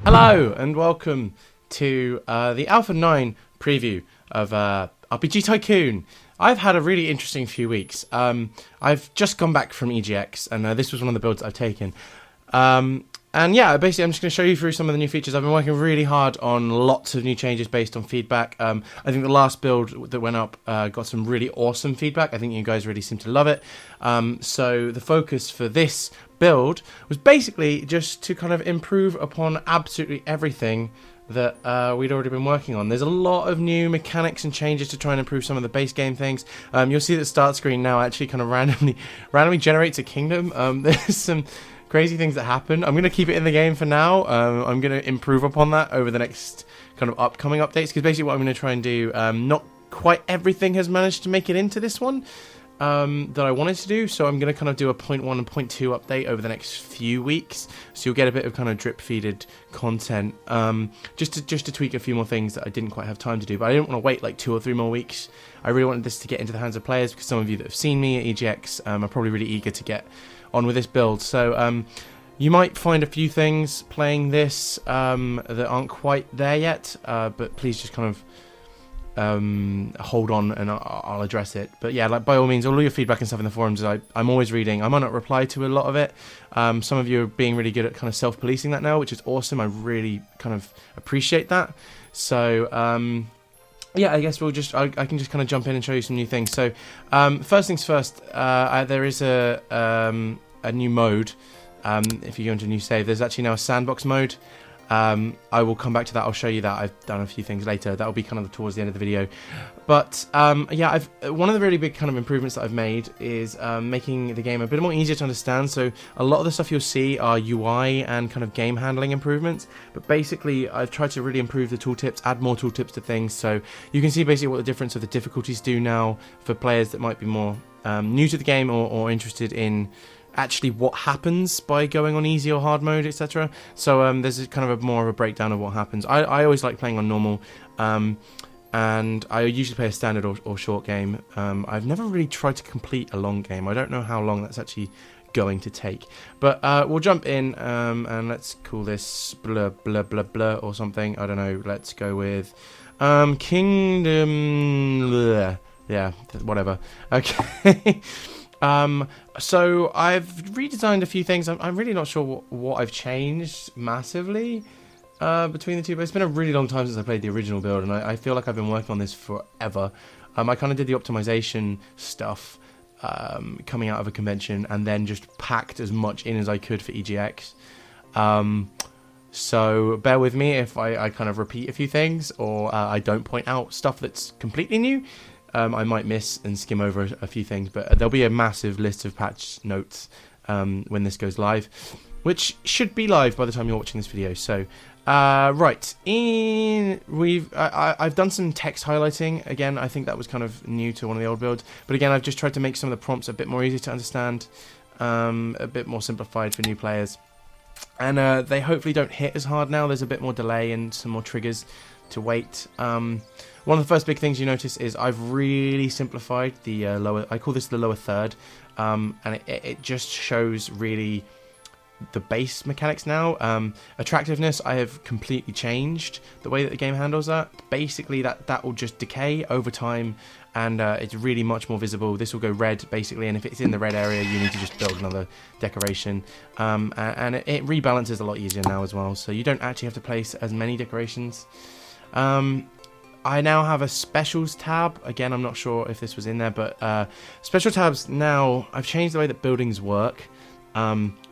Hello and welcome to the Alpha 9 preview of RPG Tycoon. I've had a really interesting few weeks. I've just gone back from EGX and this was one of the builds I've taken. And yeah, basically I'm just going to show you through some of the new features. I've been working really hard on lots of new changes based on feedback. I think the last build that went up got some really awesome feedback. I think you guys really seem to love it. So the focus for this build was basically just to kind of improve upon absolutely everything that we'd already been working on. There's a lot of new mechanics and changes to try and improve some of the base game things. You'll see that the start screen now actually kind of randomly generates a kingdom. There's some crazy things that happen. I'm going to keep it in the game for now. I'm going to improve upon that over the next kind of upcoming updates, because basically what I'm going to try and do, not quite everything has managed to make it into this one that I wanted to do, so I'm going to kind of do a 0.1 and 0.2 update over the next few weeks, so you'll get a bit of kind of drip-feeded content, just to tweak a few more things that I didn't quite have time to do, but I didn't want to wait like 2 or 3 more weeks. I really wanted this to get into the hands of players, because some of you that have seen me at EGX are probably really eager to get on with this build. So you might find a few things playing this that aren't quite there yet, but please just kind of hold on and I'll address it. But yeah, like by all means, all your feedback and stuff in the forums, I'm always reading. I might not reply to a lot of it. Some of you are being really good at kind of self-policing that now, which is awesome. I really kind of appreciate that. So yeah, I guess I can just kind of jump in and show you some new things. So first things first, there is a new mode. If you go into new save, there's actually now a Sandbox Mode. I will come back to that. I'll show you that. I've done a few things later. That'll be kind of towards the end of the video. But yeah, one of the really big kind of improvements that I've made is making the game a bit more easier to understand. So a lot of the stuff you'll see are UI and kind of game handling improvements. But basically, I've tried to really improve the tooltips, add more tooltips to things. So you can see basically what the difference of the difficulties do now for players that might be more new to the game or interested in actually what happens by going on easy or hard mode, etc. So there's kind of more of a breakdown of what happens. I always like playing on normal, and I usually play a standard or short game. I've never really tried to complete a long game. I don't know how long that's actually going to take. But we'll jump in and let's call this blah blah blah blah or something. I don't know. Let's go with Kingdom. Blah. Yeah, whatever. Okay. So I've redesigned a few things. I'm really not sure what I've changed massively between the two, but it's been a really long time since I played the original build, and I feel like I've been working on this forever. I kind of did the optimization stuff coming out of a convention, and then just packed as much in as I could for EGX. So bear with me if I kind of repeat a few things, or I don't point out stuff that's completely new. I might miss and skim over a few things, but there'll be a massive list of patch notes when this goes live, which should be live by the time you're watching this video. So, right, I've done some text highlighting. Again, I think that was kind of new to one of the old builds, but again, I've just tried to make some of the prompts a bit more easy to understand, a bit more simplified for new players, and they hopefully don't hit as hard now. There's a bit more delay and some more triggers to wait. One of the first big things you notice is I've really simplified the lower, I call this the lower third, and it just shows really the base mechanics now. Attractiveness, I have completely changed the way that the game handles that. Basically that will just decay over time, and it's really much more visible. This will go red basically, and if it's in the red area you need to just build another decoration, and it rebalances a lot easier now as well, so you don't actually have to place as many decorations. I now have a specials tab. Again, I'm not sure if this was in there, but special tabs now, I've changed the way that buildings work.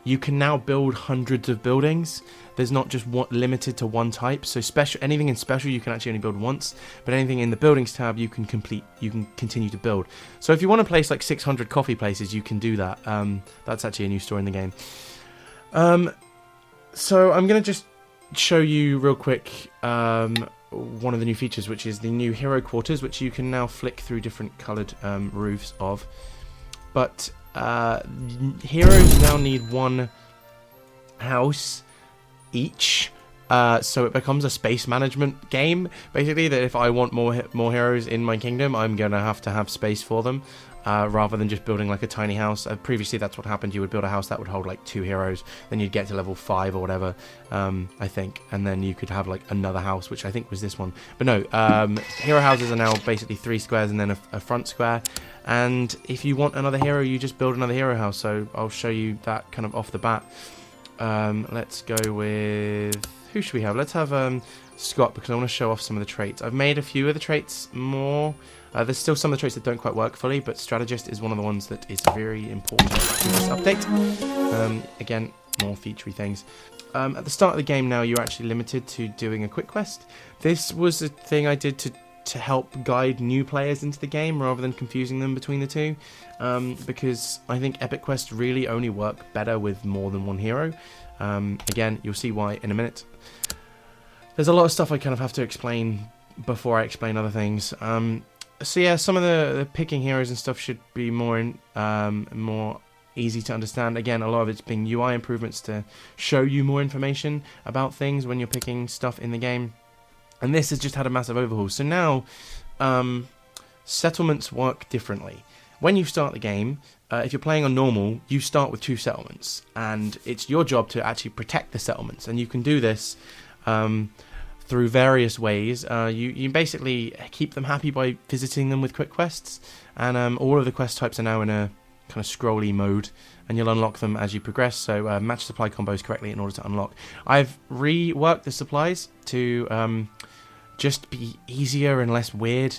You can now build hundreds of buildings. There's not just limited to one type. So anything in special you can actually only build once, but anything in the buildings tab you can continue to build. So if you want to place like 600 coffee places, you can do that. That's actually a new store in the game. So I'm going to just show you real quick one of the new features, which is the new hero quarters, which you can now flick through different coloured roofs of. But heroes now need one house each So it becomes a space management game, basically, that if I want more heroes in my kingdom, I'm going to have space for them, rather than just building like a tiny house. Previously, that's what happened. You would build a house that would hold like 2 heroes, then you'd get to level 5 or whatever, I think, and then you could have like another house, which I think was this one. But no, hero houses are now basically 3 squares and then a front square, and if you want another hero, you just build another hero house. So I'll show you that kind of off the bat. Let's go with... Who should we have? Let's have Scott, because I want to show off some of the traits. I've made a few of the traits more. There's still some of the traits that don't quite work fully, but Strategist is one of the ones that is very important to this update. Again, more featurey things. At the start of the game now, you're actually limited to doing a quick quest. This was a thing I did to help guide new players into the game rather than confusing them between the two, because I think epic quests really only work better with more than one hero. Again, you'll see why in a minute. There's a lot of stuff I kind of have to explain before I explain other things. So yeah, some of the picking heroes and stuff should be more easy to understand. Again, a lot of it's being UI improvements to show you more information about things when you're picking stuff in the game. And this has just had a massive overhaul. So now, settlements work differently. When you start the game, if you're playing on normal, you start with 2 settlements, and it's your job to actually protect the settlements, and you can do this through various ways. You basically keep them happy by visiting them with quick quests, and all of the quest types are now in a kind of scrolly mode, and you'll unlock them as you progress. So match supply combos correctly in order to unlock. I've reworked the supplies to just be easier and less weird,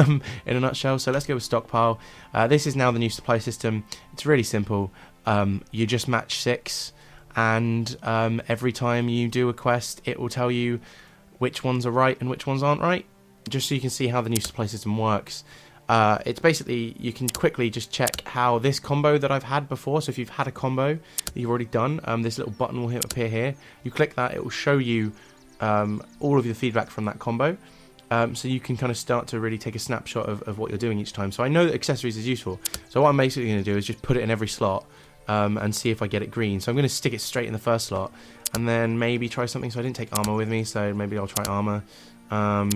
in a nutshell. So let's go with stockpile. This is now the new supply system. It's really simple. You just match 6, and every time you do a quest, it will tell you which ones are right and which ones aren't right, just so you can see how the new supply system works. It's basically, you can quickly just check how this combo that I've had before, so if you've had a combo that you've already done, this little button will appear here. You click that, it will show you all of the feedback from that combo, so you can kind of start to really take a snapshot of what you're doing each time. So I know that accessories is useful, so what I'm basically going to do is just put it in every slot, and see if I get it green. So I'm going to stick it straight in the first slot, and then maybe try something. So I didn't take armor with me, so maybe I'll try armor. I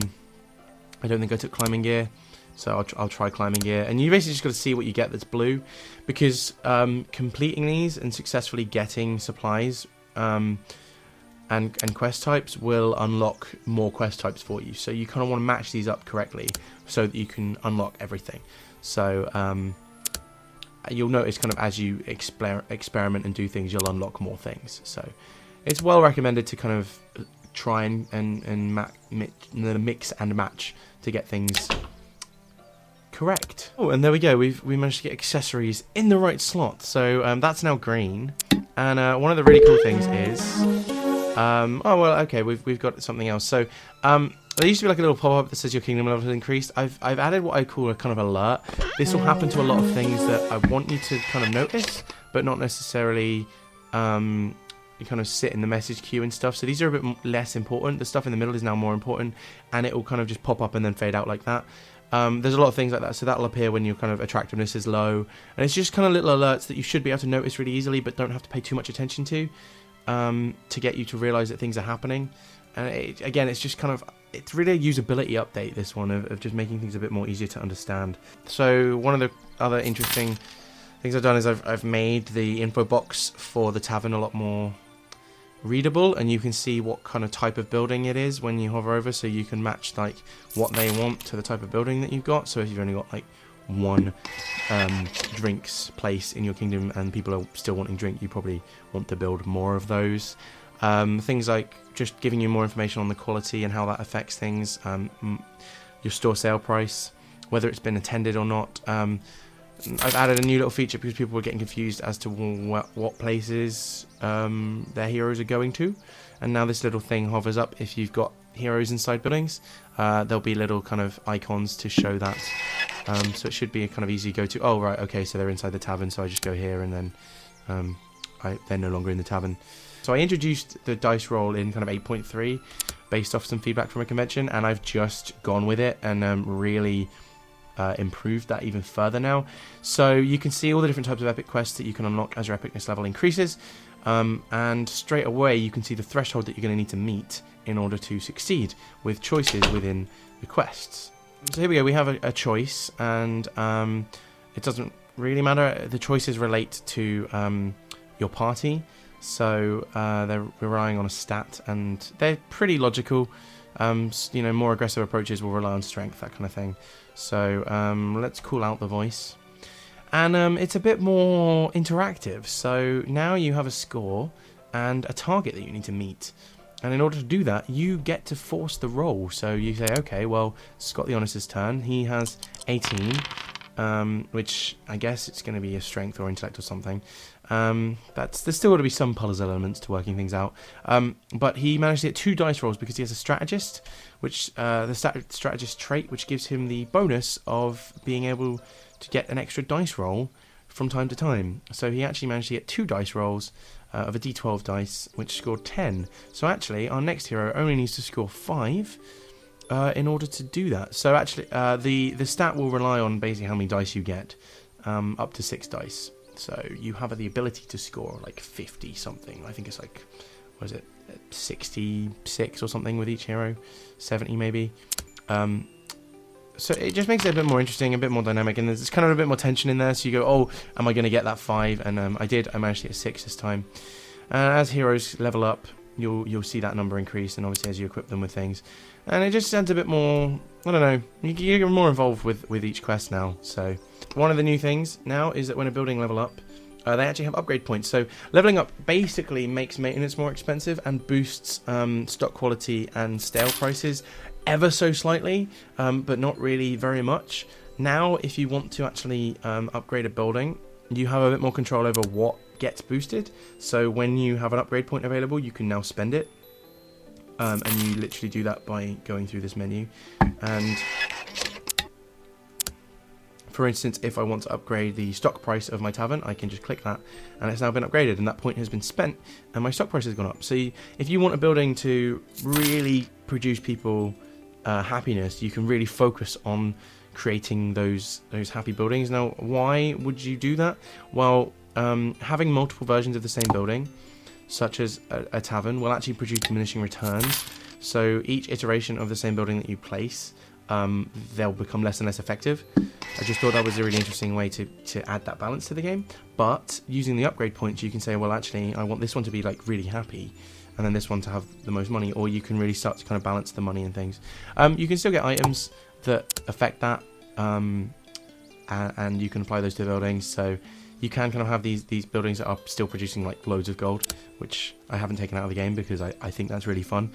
don't think I took climbing gear, so I'll try climbing gear. And you basically just got to see what you get that's blue, because completing these and successfully getting supplies and quest types will unlock more quest types for you. So you kind of want to match these up correctly so that you can unlock everything. So you'll notice kind of as you experiment and do things, you'll unlock more things. So it's well recommended to kind of try and mix and match to get things correct. Oh, and there we go. We managed to get accessories in the right slot. So that's now green. And one of the really cool things is... oh well, okay. We've got something else. So there used to be like a little pop-up that says your kingdom level has increased. I've added what I call a kind of alert. This will happen to a lot of things that I want you to kind of notice, but not necessarily kind of sit in the message queue and stuff. So these are a bit less important. The stuff in the middle is now more important, and it will kind of just pop up and then fade out like that. There's a lot of things like that, so that'll appear when your kind of attractiveness is low, and it's just kind of little alerts that you should be able to notice really easily, but don't have to pay too much attention to get you to realize that things are happening. And again, it's just kind of, it's really a usability update, this one, of just making things a bit more easier to understand. So one of the other interesting things I've done is I've made the info box for the tavern a lot more readable, and you can see what kind of type of building it is when you hover over, so you can match like what they want to the type of building that you've got. So if you've only got like one drinks place in your kingdom and people are still wanting drink, you probably want to build more of those. Things like just giving you more information on the quality and how that affects things, your store sale price, whether it's been attended or not. I've added a new little feature because people were getting confused as to what places their heroes are going to, and now this little thing hovers up if you've got heroes inside buildings. There'll be little kind of icons to show that, so it should be a kind of easy go to. Oh right, okay, so they're inside the tavern, so I just go here and then they're no longer in the tavern. So I introduced the dice roll in kind of 8.3 based off some feedback from a convention, and I've just gone with it and really improved that even further now. So you can see all the different types of epic quests that you can unlock as your epicness level increases. and straight away you can see the threshold that you're going to need to meet in order to succeed with choices within the quests. So here we go, we have a choice, and it doesn't really matter. The choices relate to your party, so they're relying on a stat, and they're pretty logical. You know, more aggressive approaches will rely on strength, that kind of thing. So let's call out the voice. And it's a bit more interactive. So now you have a score and a target that you need to meet. And in order to do that, you get to force the roll. So you say, okay, well, Scott the Honest's turn. He has 18, which I guess it's going to be a strength or intellect or something. There's still got to be some puzzle elements to working things out. But he managed to get 2 dice rolls because he has a strategist, which the strategist trait, which gives him the bonus of being able to get an extra dice roll from time to time. So he actually managed to get 2 dice rolls of a d12 dice, which scored 10. So actually, our next hero only needs to score 5 in order to do that. So actually, the stat will rely on basically how many dice you get, up to 6 dice. So you have the ability to score like 50 something. I think it's like, what is it, 66 or something with each hero, 70 maybe. So it just makes it a bit more interesting, a bit more dynamic, and there's kind of a bit more tension in there. So you go, oh, am I going to get that 5? And I did. I managed to get 6 this time. As heroes level up, you'll see that number increase, and obviously as you equip them with things, and it just adds a bit more. I don't know. You get more involved with each quest now. So one of the new things now is that when a building level up, they actually have upgrade points. So leveling up basically makes maintenance more expensive and boosts stock quality and stale prices ever so slightly, but not really very much. Now, if you want to actually upgrade a building, you have a bit more control over what gets boosted. So when you have an upgrade point available, you can now spend it. And you literally do that by going through this menu. And for instance, if I want to upgrade the stock price of my tavern, I can just click that, and it's now been upgraded, and that point has been spent, and my stock price has gone up. So if you want a building to really produce people happiness, you can really focus on creating those happy buildings. Now, why would you do that? Well, having multiple versions of the same building, such as a tavern, will actually produce diminishing returns. So each iteration of the same building that you place, they'll become less and less effective. I just thought that was a really interesting way to add that balance to the game. But using the upgrade points, you can say, well, actually, I want this one to be like really happy, and then this one to have the most money, or you can really start to kind of balance the money and things. You can still get items that affect that, and you can apply those to the buildings. So you can kind of have these buildings that are still producing like loads of gold, which I haven't taken out of the game because I think that's really fun.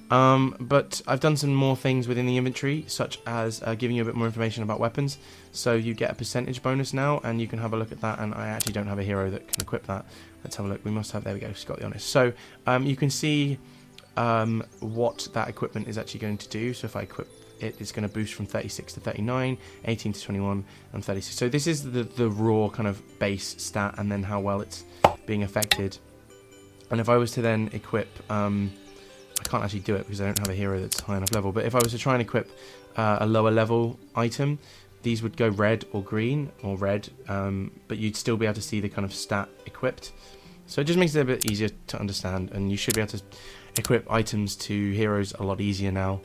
But I've done some more things within the inventory, such as giving you a bit more information about weapons. So you get a percentage bonus now, and you can have a look at that. And I actually don't have a hero that can equip that. Let's have a look. We must have, there we go, Scott the Honest. So you can see what that equipment is actually going to do. So if I equip it, it's going to boost from 36 to 39, 18 to 21, and 36. So this is the raw kind of base stat, and then how well it's being affected. And if I was to then equip, I can't actually do it because I don't have a hero that's high enough level, but if I was to try and equip a lower level item, these would go red or green or red, but you'd still be able to see the kind of stat equipped. So it just makes it a bit easier to understand, and you should be able to equip items to heroes a lot easier now.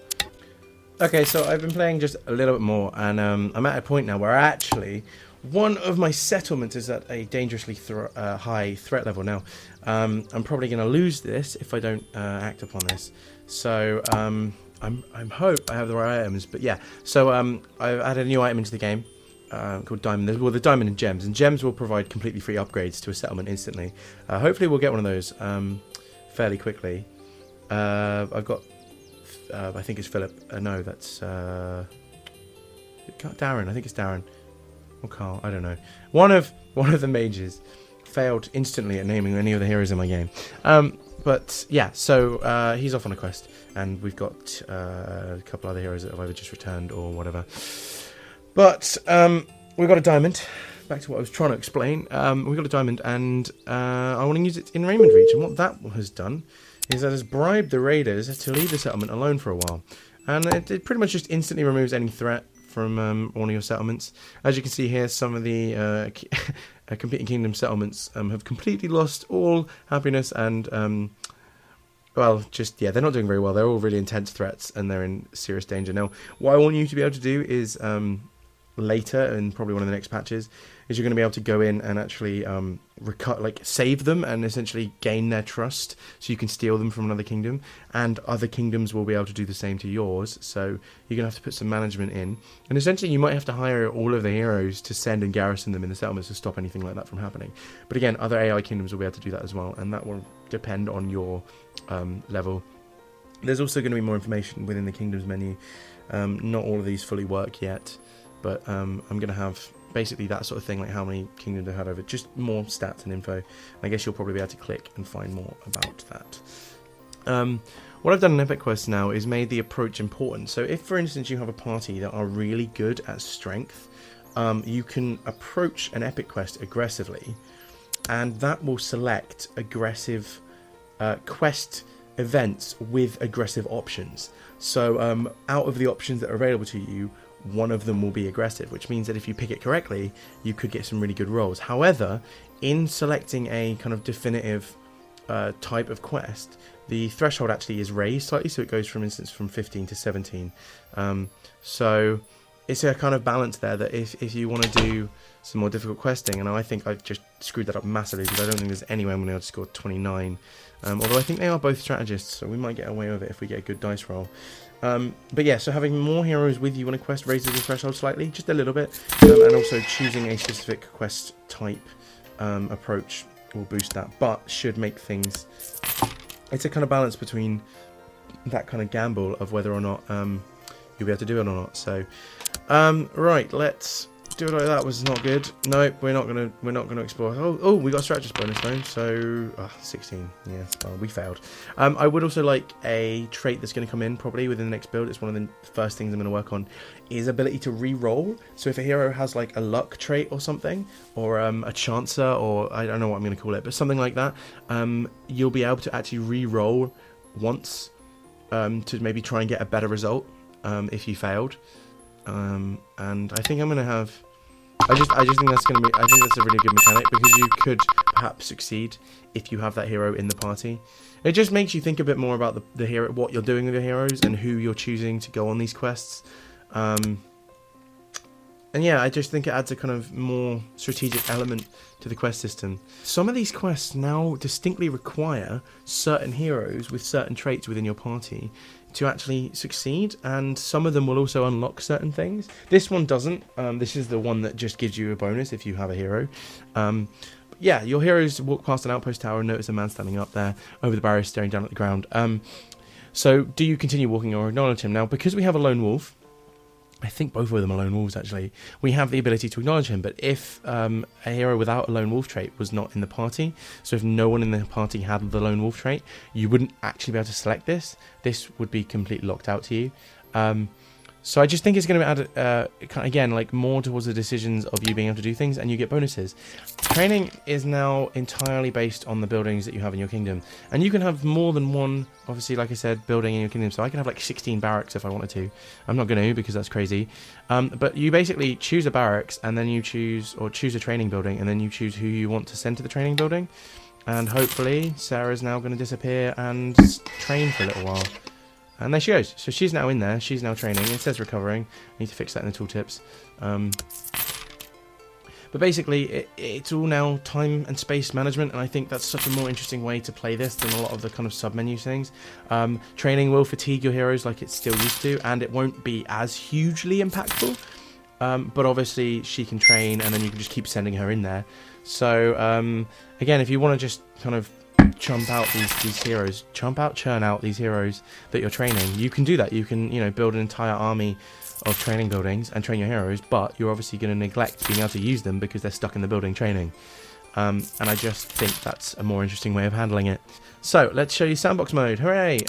Okay, so I've been playing just a little bit more, and I'm at a point now where actually one of my settlements is at a dangerously high threat level now. I'm probably going to lose this if I don't act upon this. So I hope I have the right items, but yeah. So I've added a new item into the game called Diamond. Well, the Diamond and Gems will provide completely free upgrades to a settlement instantly. Hopefully we'll get one of those fairly quickly. I've got, I think it's Philip. No, that's Darren. I think it's Darren. Or Carl, I don't know. One of the mages failed instantly at naming any of the heroes in my game. But yeah, so he's off on a quest, and we've got a couple other heroes that have either just returned or whatever. But we've got a diamond. Back to what I was trying to explain. We've got a diamond, and I want to use it in Raymond Reach. And what that has done is that it has bribed the raiders to leave the settlement alone for a while. And it pretty much just instantly removes any threat from one of your settlements. As you can see here, some of the competing kingdom settlements have completely lost all happiness and well, just, yeah, they're not doing very well. They're all really intense threats, and they're in serious danger. Now, what I want you to be able to do is, later, and probably one of the next patches, is you're going to be able to go in and actually save them and essentially gain their trust, so you can steal them from another kingdom, and other kingdoms will be able to do the same to yours, so you're going to have to put some management in. And essentially, you might have to hire all of the heroes to send and garrison them in the settlements to stop anything like that from happening. But again, other AI kingdoms will be able to do that as well, and that will depend on your level. There's also going to be more information within the kingdoms menu. Not all of these fully work yet, but I'm going to have basically that sort of thing, like how many kingdoms I had over, just more stats and info. I guess you'll probably be able to click and find more about that. What I've done in Epic Quests now is made the approach important. So if, for instance, you have a party that are really good at strength, you can approach an Epic Quest aggressively, and that will select aggressive quest events with aggressive options. So out of the options that are available to you, one of them will be aggressive, which means that if you pick it correctly, you could get some really good rolls. However, in selecting a kind of definitive type of quest, the threshold actually is raised slightly, so it goes, for instance, from 15 to 17. So it's a kind of balance there, that if you want to do some more difficult questing, and I think I've just screwed that up massively, because I don't think there's any way I'm going to be able to score 29. Although I think they are both strategists, so we might get away with it if we get a good dice roll. But yeah, so having more heroes with you on a quest raises the threshold slightly, just a little bit, and also choosing a specific quest type approach will boost that, but should make things... It's a kind of balance between that kind of gamble of whether or not you'll be able to do it or not. So, right, let's do it like that. Was not good. No, we're not gonna explore. Oh, we got a strategist bonus though. So 16. Yeah, well, we failed. I would also like a trait that's going to come in probably within the next build. It's one of the first things I'm going to work on, is ability to re-roll. So if a hero has like a luck trait or something, or a chancer, or I don't know what I'm going to call it, but something like that, you'll be able to actually re-roll once to maybe try and get a better result if you failed. And I think I'm gonna have. I just think that's gonna be. I think that's a really good mechanic, because you could perhaps succeed if you have that hero in the party. It just makes you think a bit more about the hero, what you're doing with your heroes, and who you're choosing to go on these quests. And yeah, I just think it adds a kind of more strategic element to the quest system. Some of these quests now distinctly require certain heroes with certain traits within your party to actually succeed, and some of them will also unlock certain things. This one doesn't. This is the one that just gives you a bonus if you have a hero. Yeah, your heroes walk past an outpost tower and notice a man standing up there over the barrier staring down at the ground. So do you continue walking or acknowledge him? Now, because we have a lone wolf, I think both of them are lone wolves actually, we have the ability to acknowledge him. But if a hero without a lone wolf trait was not in the party, so if no one in the party had the lone wolf trait, you wouldn't actually be able to select this. This would be completely locked out to you. So I just think it's going to add, again, like more towards the decisions of you being able to do things, and you get bonuses. Training is now entirely based on the buildings that you have in your kingdom. And you can have more than one, obviously, like I said, building in your kingdom. So I can have like 16 barracks if I wanted to. I'm not going to, because that's crazy. But you basically choose a barracks, and then you choose a training building, and then you choose who you want to send to the training building. And hopefully Sarah's now going to disappear and train for a little while. And there she goes. So she's now in there. She's now training. It says recovering. I need to fix that in the tooltips. But basically, it's all now time and space management, and I think that's such a more interesting way to play this than a lot of the kind of sub-menu things. Training will fatigue your heroes like it still used to, and it won't be as hugely impactful. But obviously, she can train, and then you can just keep sending her in there. So, again, if you want to just kind of churn out these heroes that you're training, you can do that. You can, build an entire army of training buildings and train your heroes, but you're obviously going to neglect being able to use them because they're stuck in the building training. And I just think that's a more interesting way of handling it. So let's show you Sandbox Mode. Hooray!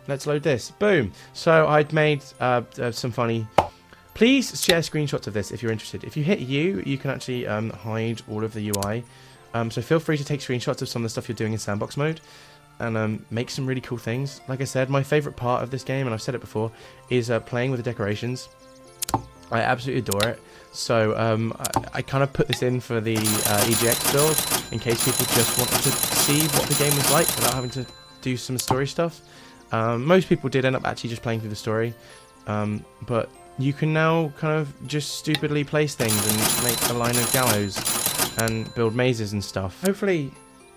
Let's load this. Boom! So I'd made some funny... Please share screenshots of this if you're interested. If you hit U, you can actually hide all of the UI. So feel free to take screenshots of some of the stuff you're doing in Sandbox Mode and make some really cool things. Like I said, my favourite part of this game, and I've said it before, is playing with the decorations. I absolutely adore it. So I kind of put this in for the EGX build in case people just wanted to see what the game was like without having to do some story stuff. Most people did end up actually just playing through the story, but you can now kind of just stupidly place things and make a line of gallows and build mazes and stuff. Hopefully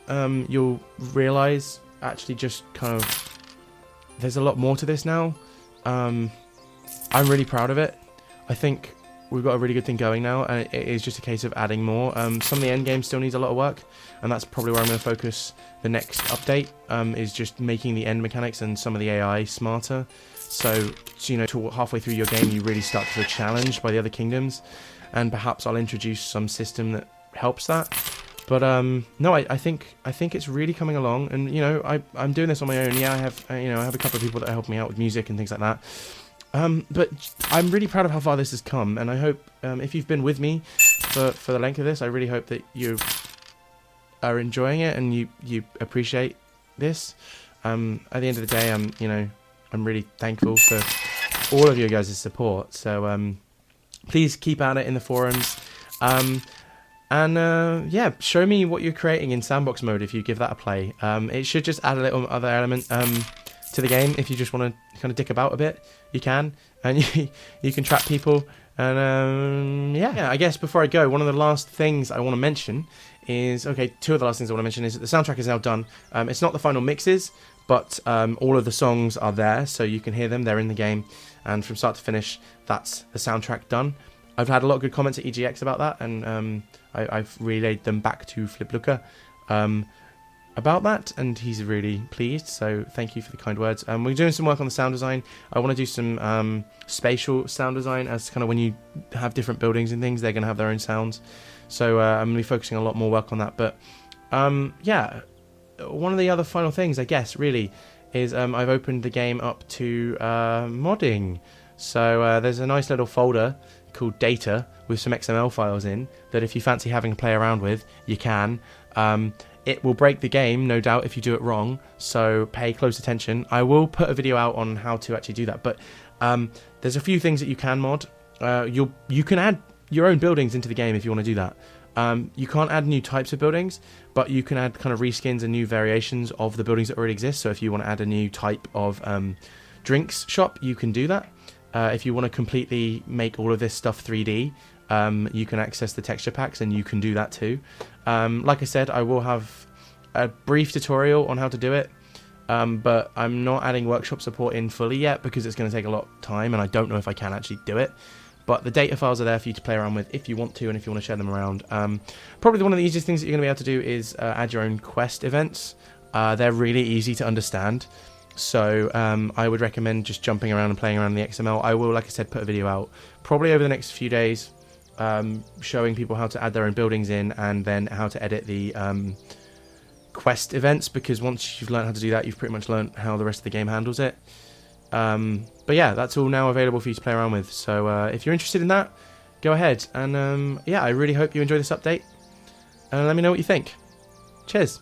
you'll realise actually just kind of there's a lot more to this now. I'm really proud of it. I think we've got a really good thing going now, and it is just a case of adding more. Some of the end game still needs a lot of work, and that's probably where I'm going to focus the next update, is just making the end mechanics and some of the AI smarter. So you know, to halfway through your game, you really start to feel challenged by the other kingdoms, and perhaps I'll introduce some system that helps that. But no, I think it's really coming along, and you know, I'm doing this on my own. Yeah, I have I have a couple of people that help me out with music and things like that. But I'm really proud of how far this has come, and I hope if you've been with me for the length of this, I really hope that you are enjoying it and you appreciate this. At the end of the day, I'm really thankful for all of you guys' support. So please keep at it in the forums. Yeah, show me what you're creating in Sandbox Mode if you give that a play. It should just add a little other element to the game. If you just want to kind of dick about a bit, you can, and you can trap people. And yeah, I guess before I go, one of the last things I want to mention is, two of the last things I want to mention is that the soundtrack is now done. It's not the final mixes, but all of the songs are there, so you can hear them. They're in the game, and from start to finish, that's the soundtrack done. I've had a lot of good comments at EGX about that, and I've relayed them back to Flipluka about that, and he's really pleased, so thank you for the kind words. We're doing some work on the sound design. I want to do some spatial sound design, as kind of when you have different buildings and things, they're going to have their own sounds. So I'm going to be focusing a lot more work on that. But yeah, one of the other final things, I guess, really, is I've opened the game up to modding. So there's a nice little folder called Data with some XML files in that if you fancy having a play around with, you can. It will break the game, no doubt, if you do it wrong, so pay close attention. I will put a video out on how to actually do that, but there's a few things that you can mod. You can add your own buildings into the game if you want to do that. You can't add new types of buildings, but you can add kind of reskins and new variations of the buildings that already exist. So if you want to add a new type of drinks shop, you can do that. If you want to completely make all of this stuff 3D, you can access the texture packs, and you can do that too. Like I said, I will have a brief tutorial on how to do it, but I'm not adding workshop support in fully yet because it's going to take a lot of time, and I don't know if I can actually do it. But the data files are there for you to play around with if you want to, and if you want to share them around. Probably one of the easiest things that you're going to be able to do is add your own quest events. They're really easy to understand. So I would recommend just jumping around and playing around in the XML. I will, like I said, put a video out probably over the next few days, showing people how to add their own buildings in, and then how to edit the quest events, because once you've learned how to do that, you've pretty much learned how the rest of the game handles it. But yeah, that's all now available for you to play around with. So if you're interested in that, go ahead. And yeah, I really hope you enjoy this update, and let me know what you think. Cheers.